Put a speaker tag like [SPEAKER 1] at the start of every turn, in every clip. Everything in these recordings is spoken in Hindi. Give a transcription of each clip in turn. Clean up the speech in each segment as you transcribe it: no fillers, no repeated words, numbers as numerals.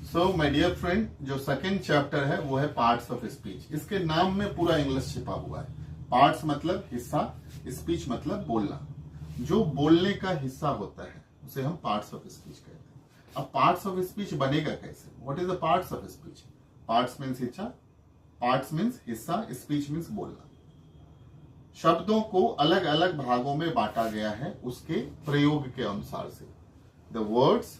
[SPEAKER 1] सो माय डियर फ्रेंड, जो सेकंड चैप्टर है वो है पार्ट्स ऑफ स्पीच। इसके नाम में पूरा इंग्लिश छिपा हुआ है। पार्ट्स मतलब हिस्सा, स्पीच मतलब बोलना। जो बोलने का हिस्सा होता है उसे हम पार्ट्स ऑफ स्पीच कहते हैं। अब पार्ट्स ऑफ स्पीच बनेगा कैसे? What is the parts of speech? Parts means हिस्सा, पार्ट्स मीन्स हिस्सा, स्पीच मीन्स बोलना। शब्दों को अलग अलग भागों में बांटा गया है उसके प्रयोग के अनुसार से। The words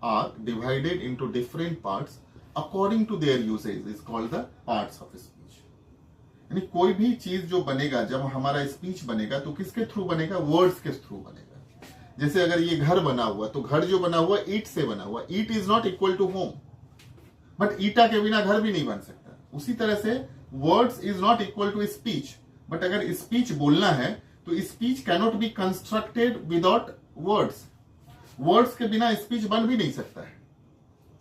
[SPEAKER 1] are divided into different parts according to their usage is called the parts of speech। यानी कोई भी चीज जो बनेगा, जब हमारा स्पीच बनेगा तो किसके थ्रू बनेगा? वर्ड्स के थ्रू बनेगा। जैसे अगर ये घर बना हुआ तो घर जो बना हुआ ईट से बना हुआ, ईट is not equal to home, but ईटा के बिना घर भी नहीं बन सकता। उसी तरह से words is not equal to speech, but अगर स्पीच बोलना है तो speech cannot be constructed without words. Words के बिना स्पीच बन भी नहीं सकता है।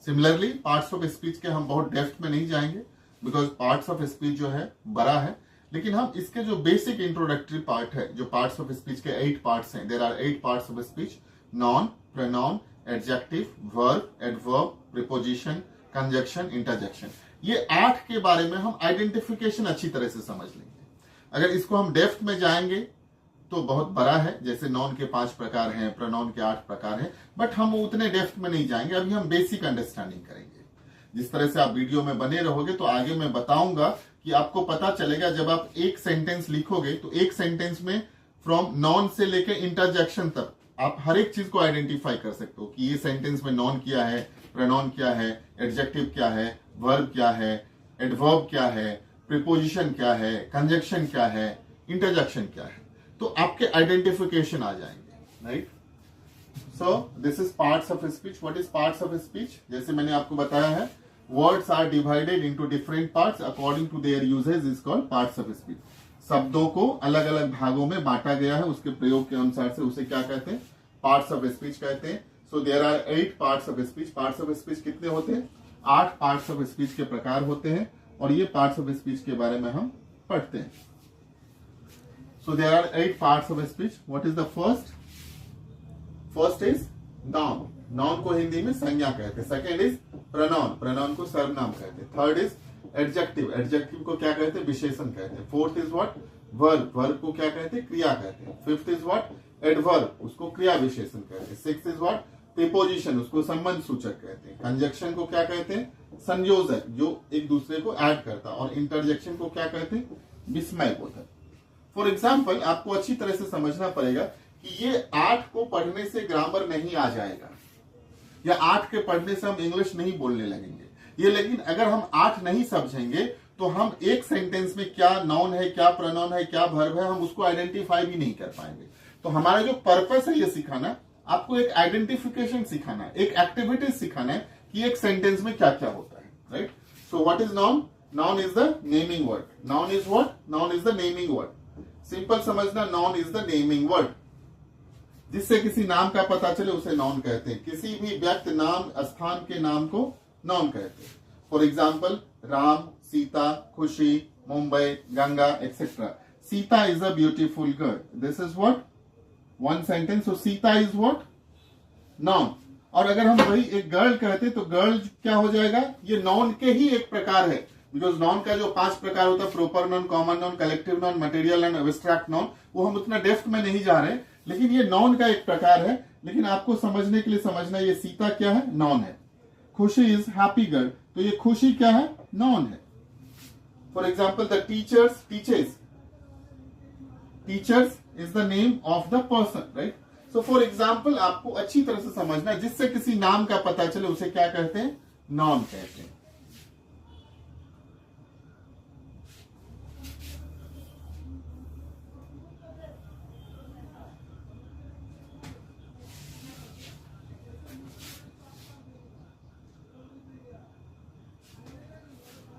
[SPEAKER 1] सिमिलरली पार्ट्स ऑफ स्पीच के हम बहुत डेप्थ में नहीं जाएंगे बिकॉज पार्ट्स ऑफ स्पीच जो है बड़ा है, लेकिन हम इसके जो बेसिक इंट्रोडक्टरी पार्ट है, जो पार्ट्स ऑफ स्पीच के 8 पार्ट्स हैं, there are 8 parts of speech. Noun, pronoun, adjective, verb, adverb, preposition, conjunction, interjection. ये 8 के बारे में हम आइडेंटिफिकेशन अच्छी तरह से समझ लेंगे। अगर इसको हम डेप्थ में जाएंगे तो बहुत बड़ा है। जैसे नॉन के 5 प्रकार हैं, प्रोनाउन के 8 प्रकार हैं, बट हम उतने डेप्थ में नहीं जाएंगे। अभी हम बेसिक अंडरस्टैंडिंग करेंगे। जिस तरह से आप वीडियो में बने रहोगे तो आगे मैं बताऊंगा कि आपको पता चलेगा, जब आप एक सेंटेंस लिखोगे तो एक सेंटेंस में फ्रॉम नॉन से लेके इंटरजेक्शन तक आप हर एक चीज को आइडेंटिफाई कर सकते हो कि ये सेंटेंस में नॉन क्या है, प्रोनाउन क्या है, एडजेक्टिव क्या है, वर्ब क्या है, एडवर्ब क्या है, प्रीपोजिशन क्या है, कंजक्शन क्या है, इंटरजेक्शन क्या है। तो आपके आइडेंटिफिकेशन आ जाएंगे, right. So this is parts of speech. What is parts of speech? जैसे मैंने आपको बताया है, words are divided into different parts according to their usage is called parts of speech. शब्दों को अलग अलग भागों में बांटा गया है उसके प्रयोग के अनुसार से, उसे क्या कहते हैं? पार्ट्स ऑफ स्पीच कहते हैं। So there are 8 parts of speech. Parts of speech कितने होते हैं? 8 पार्ट्स ऑफ स्पीच के प्रकार होते हैं और ये पार्ट्स ऑफ स्पीच के बारे में हम पढ़ते हैं। So there are 8 parts of speech. What is the first? First is noun. Noun को हिंदी में संज्ञा कहते हैं। Second is pronoun. Pronoun को सर्वनाम कहते हैं। Third is adjective. Adjective को क्या कहते हैं? विशेषण कहते हैं। Fourth is what? Verb. Verb को क्या कहते हैं? क्रिया कहते हैं। Fifth is what? Adverb. उसको क्रिया विशेषण कहते हैं। Sixth is what? Preposition. उसको संबंध सूचक कहते हैं। Conjunction को क्या कहते हैं? संयोजक, जो एक दूसरे को ऐड करता है। और interjection को क्या कहते हैं? विस्मय बोधक। फॉर एग्जाम्पल, आपको अच्छी तरह से समझना पड़ेगा कि ये 8 को पढ़ने से ग्रामर नहीं आ जाएगा, या 8 के पढ़ने से हम इंग्लिश नहीं बोलने लगेंगे ये। लेकिन अगर हम 8 नहीं समझेंगे तो हम एक सेंटेंस में क्या नाउन है, क्या प्रोनाउन है, क्या वर्ब है, हम उसको आइडेंटिफाई भी नहीं कर पाएंगे। तो हमारा जो पर्पस है ये सिखाना, आपको एक आइडेंटिफिकेशन सिखाना है, एक एक्टिविटी सिखाना है कि एक सेंटेंस में क्या क्या होता है, right. So what is noun? Noun is the naming word. Noun is what? Noun is the naming word. Simple समझना, noun is the naming word. जिससे किसी नाम का पता चले उसे नॉन कहते हैं। किसी भी व्यक्ति, नाम, स्थान के नाम को नॉन कहते हैं। फॉर एग्जाम्पल, राम, सीता, खुशी, Mumbai, Ganga, etcetera. Sita is a beautiful girl. This is what? One sentence. So Sita is what? Non. और अगर हम वही एक गर्ल कहते तो गर्ल क्या हो जाएगा? ये नॉन के ही एक प्रकार है। बिकॉज नॉन का जो 5 प्रकार होता है, proper non, common noun, collective noun, material non, abstract non, वो हम उतना डेप्थ में नहीं जा रहे, लेकिन ये नॉन का एक प्रकार है। लेकिन आपको समझने के लिए समझना, ये सीता क्या है? नॉन है। खुशी इज हैप्पी गर्ल, तो ये खुशी क्या है? नॉन है। For example, the teachers teaches. Teachers is the name of the person, right. So for example, आपको अच्छी तरह से समझना, जिससे किसी नाम का पता चले उसे क्या कहते हैं? नॉन कहते हैं।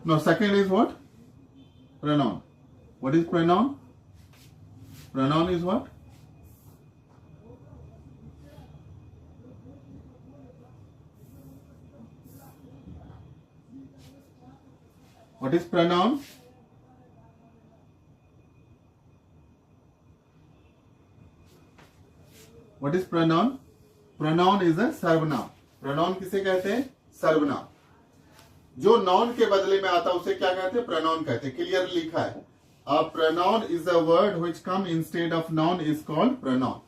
[SPEAKER 1] Now second is what? Pronoun. What is pronoun? Pronoun is what? What is pronoun? What is pronoun? Pronoun is a सर्वनाम। Pronoun किसे कहते हैं? सर्वनाम। जो नाउन के बदले में आता है उसे क्या कहते हैं? प्रोनाउन कहते हैं। क्लियर लिखा है, a pronoun is a word which come instead of noun is called pronoun.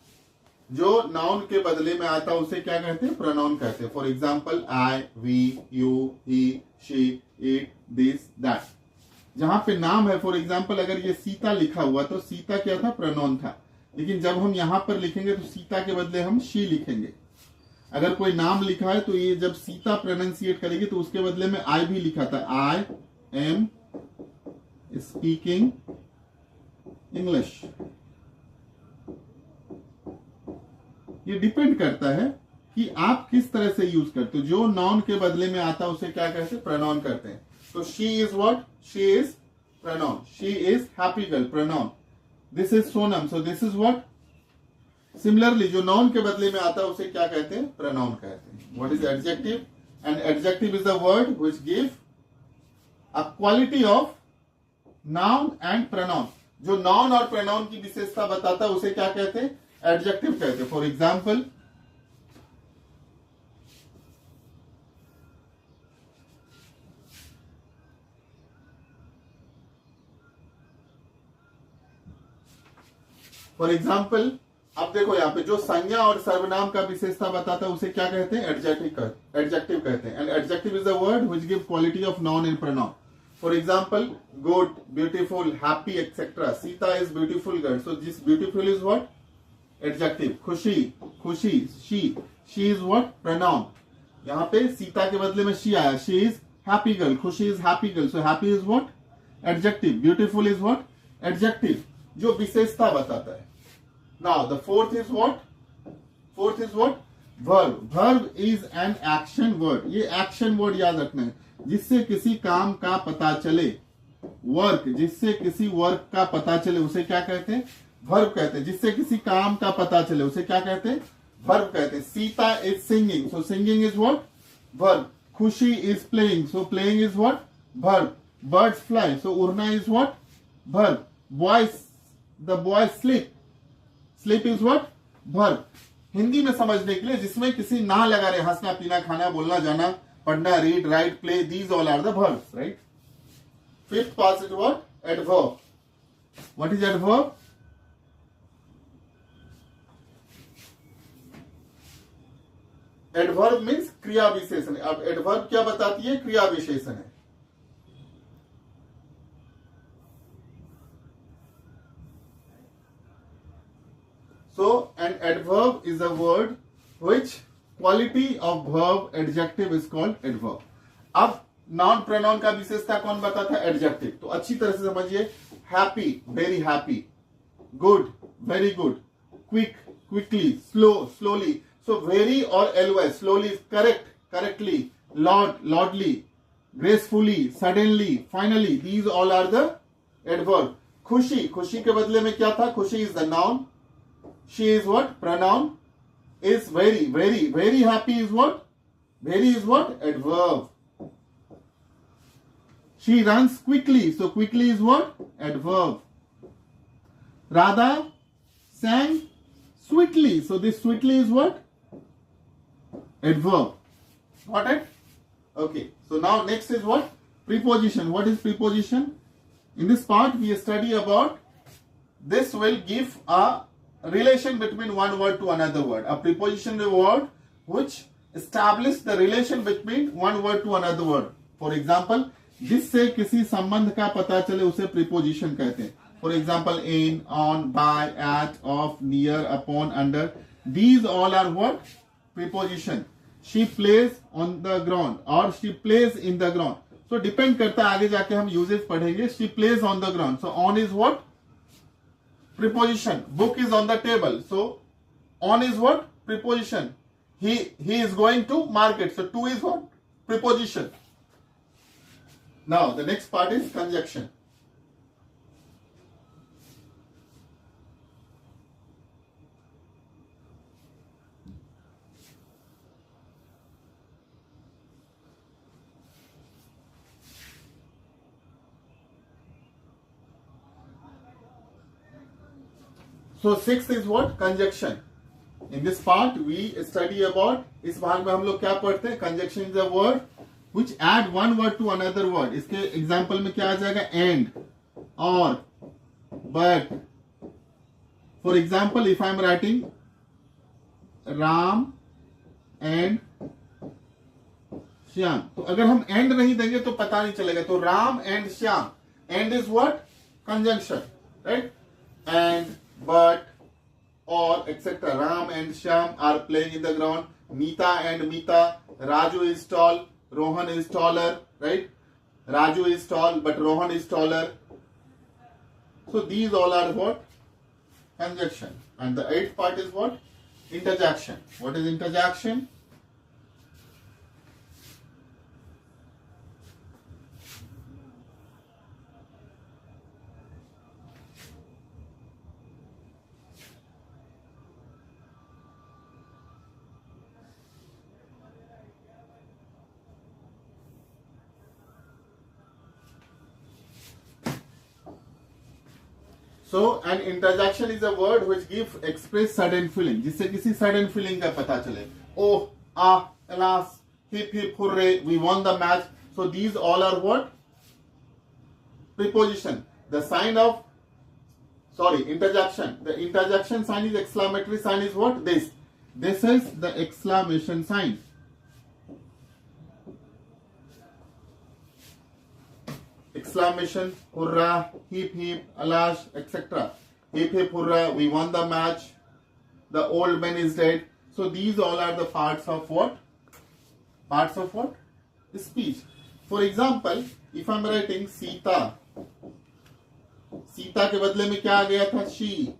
[SPEAKER 1] जो नाउन के बदले में आता है उसे क्या कहते हैं? प्रोनाउन कहते हैं। For example I, we, you, he, she, it, this, that. जहां पे नाम है, फॉर एग्जाम्पल अगर ये सीता लिखा हुआ तो सीता क्या था? प्रोनाउन था। लेकिन जब हम यहां पर लिखेंगे तो सीता के बदले हम शी लिखेंगे। अगर कोई नाम लिखा है तो ये जब सीता प्रोनाउंसिएट करेगी तो उसके बदले में आई भी लिखा था, आई एम स्पीकिंग इंग्लिश। ये डिपेंड करता है कि आप किस तरह से यूज करते हो। जो नाउन के बदले में आता है उसे क्या कहते हैं? प्रोनाउन करते हैं। तो she is what? She is pronoun. She is happy girl, pronoun. This is Sonam, so this is what? Similarly जो नाउन के बदले में आता है उसे क्या कहते हैं? प्रोनाउन कहते हैं। What is adjective? And adjective is a word which give a quality of noun and pronoun. जो नाउन और प्रोनाउन की विशेषता बताता है उसे क्या कहते हैं? एडजेक्टिव कहते हैं। फॉर एग्जाम्पल, अब देखो यहाँ पे जो संज्ञा और सर्वनाम का विशेषता बताता है उसे क्या कहते हैं? एडजेक्टिव कहते हैं। And adjective is a word which give quality of noun and pronoun. For example, good, beautiful, happy etcetera. Sita is beautiful girl, so this beautiful is what? Adjective. खुशी, शी इज व्हाट? प्रोनाउन। यहाँ पे सीता के बदले में शी आया, शी इज हैप्पी गर्ल, खुशी is happy girl, so happy is what? Adjective. Beautiful is what? Adjective, जो विशेषता बताता है। Now the fourth is what? Verb. Verb is an action word. ये एक्शन वर्ड याद रखना है, जिससे किसी काम का पता चले। वर्क, जिससे किसी वर्क का पता चले उसे क्या कहते हैं? वर्ब कहते हैं। जिससे किसी काम का पता चले उसे क्या कहते हैं? वर्ब कहते हैं। Sita is singing, so singing is what? Verb. Khushi is playing, so playing is what? Verb. Birds fly, so उड़ना is what? Verb. Boys, the boy sleep is what? Verb. Hindi में समझने के लिए जिसमें किसी ना लगा रहे, हंसना, पीना, खाना, बोलना, जाना, पढ़ना, read, write, play, these all are the verbs, right? Fifth part is what? Adverb. What is adverb? Adverb means क्रिया विशेषण। अब एडवर्ब क्या बताती है? क्रिया विशेषण है। So an adverb is a word which quality of verb adjective is called adverb. अब नॉन प्रोनाउन का विशेषता कौन बताता है? एडजेक्टिव। तो अच्छी तरह से समझिए, happy, very happy, good, very good, quick, quickly, slowly. So very और always, slowly, correct, correctly, lordly, gracefully, suddenly, finally, these all are the adverb. Khushi के बदले में क्या था? Khushi is the noun, she is what? Pronoun. Is very happy is what? Very is what? Adverb. She runs quickly, so quickly is what? Adverb. Radha sang sweetly, so this sweetly is what? Adverb. Got it? Okay, so now next is what? Preposition. What is preposition? In this part we study about, this will give a relation between one word to another word. A preposition is a word which establish the relation between one word to another word. For example, जिससे किसी संबंध का पता चले उसे preposition कहते हैं. For example, in, on, by, at, of, near, upon, under. These all are what? Preposition. She plays on the ground or she plays in the ground. So depend करता है, आगे जाके हम uses पढ़ेंगे. She plays on the ground. So on is what? Preposition. Book is on the table, so on is what? Preposition. He is going to market, so to is what? Preposition. Now the next part is conjunction. So sixth is what? Conjunction. In this part we study about, इस भाग में हम लोग क्या पढ़ते हैं? Conjunction is a word which add one word to another word. इसके एग्जाम्पल में क्या आ जाएगा? And, or, but. For example, if I am writing Ram and Shyam, तो अगर हम एंड नहीं देंगे तो पता नहीं चलेगा. तो Ram and Shyam, and is what? Conjunction, right? And, but, और etcetera. Ram and Shyam are playing in the ground. Nita and Mita. Raju is tall, Rohan is taller, right? Raju is tall but Rohan is taller. So these all are what? Conjunction. And the eighth part is what? Interjection. What is interjection? So an interjection is a word which give express sudden feeling, जिससे किसी sudden feeling का पता चले. Oh, ah, alas, hip hip hooray, we won the match. So these all are what? Preposition. The sign of, interjection. The interjection sign is exclamatory sign is what? This. This is the exclamation sign. Exclamation, hurrah, hip hip, alash, etc. Hip hip hurrah, we won the match. The old man is dead. So these all are the parts of what? Parts of what? Speech. For example, if I am writing Sita, Sita के बदले में क्या आ गया था? She.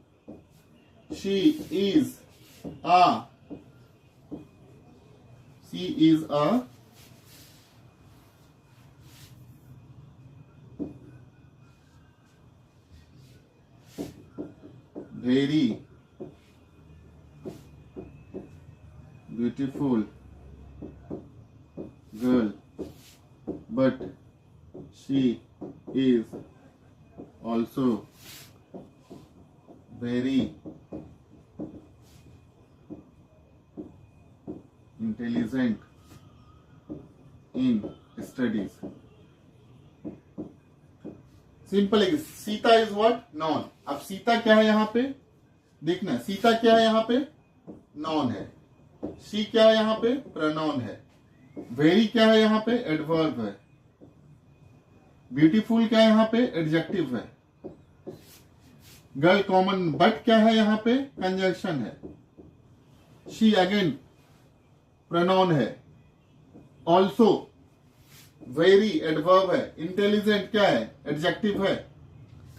[SPEAKER 1] She is a. She is a. Very beautiful girl, but she is also very intelligent in studies. Simple है. Sita is what? नॉन. अब सीता क्या है यहां पे? देखना, सीता क्या है यहां पे? नॉन है. शी क्या है यहां पे? प्रोनाउन है. वेरी क्या है यहां पे? एडवर्ब है. ब्यूटीफुल क्या है यहां पे? एडजेक्टिव है. Girl common. बट क्या है यहां पे? कंजंक्शन है. शी अगेन प्रोनाउन है. ऑल्सो वेरी एडवर्ब है. इंटेलिजेंट क्या है? एडजेक्टिव है.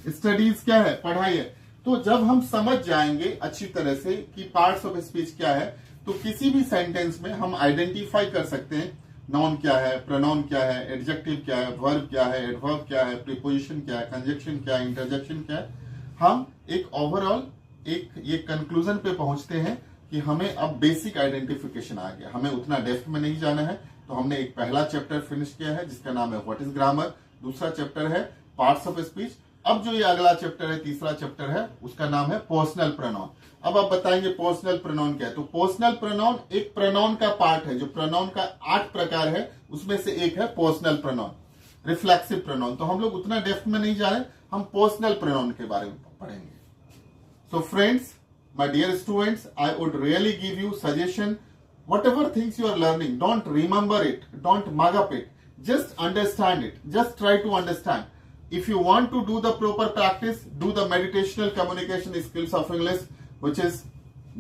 [SPEAKER 1] स्टडीज क्या है? पढ़ाई है. तो जब हम समझ जाएंगे अच्छी तरह से कि पार्ट्स ऑफ स्पीच क्या है, तो किसी भी सेंटेंस में हम आइडेंटिफाई कर सकते हैं नाउन क्या है, प्रोनाउन क्या है, एडजेक्टिव क्या है, वर्ब क्या है, एडवर्ब क्या है, प्रीपोजिशन क्या है, कंजंक्शन क्या है, इंटरजेक्शन क्या है. हम एक ओवरऑल ये कंक्लूजन पे पहुंचते हैं कि हमें अब बेसिक आइडेंटिफिकेशन आ गया. हमें उतना डेप्थ में नहीं जाना है. तो हमने एक पहला चैप्टर फिनिश किया है जिसका नाम है व्हाट इज ग्रामर. दूसरा चैप्टर है पार्ट्स ऑफ स्पीच. अब जो ये अगला चैप्टर है, तीसरा चैप्टर है, उसका नाम है पर्सनल प्रोनाउन. अब आप बताएंगे पर्सनल प्रोनाउन क्या है. तो पर्सनल प्रोनाउन एक प्रोनाउन का पार्ट है. जो प्रोनाउन का 8 प्रकार है उसमें से एक है पर्सनल प्रोनाउन, रिफ्लेक्सिव प्रोनाउन. तो हम लोग उतना डेप्थ में नहीं जा रहे, हम पर्सनल प्रोनाउन के बारे में पढ़ेंगे. So friends, my dear students, I would really give you suggestion. Whatever things you are learning, don't remember it, don't mug up it, just understand it, just try to understand. If you want to do the proper practice, do the meditational communication skills of English, which is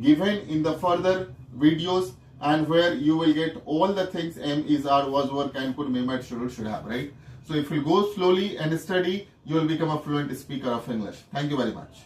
[SPEAKER 1] given in the further videos, and where you will get all the things am, is, are, was, were, can, could, may, might, should have, right? So if you go slowly and study, you will become a fluent speaker of English. Thank you very much.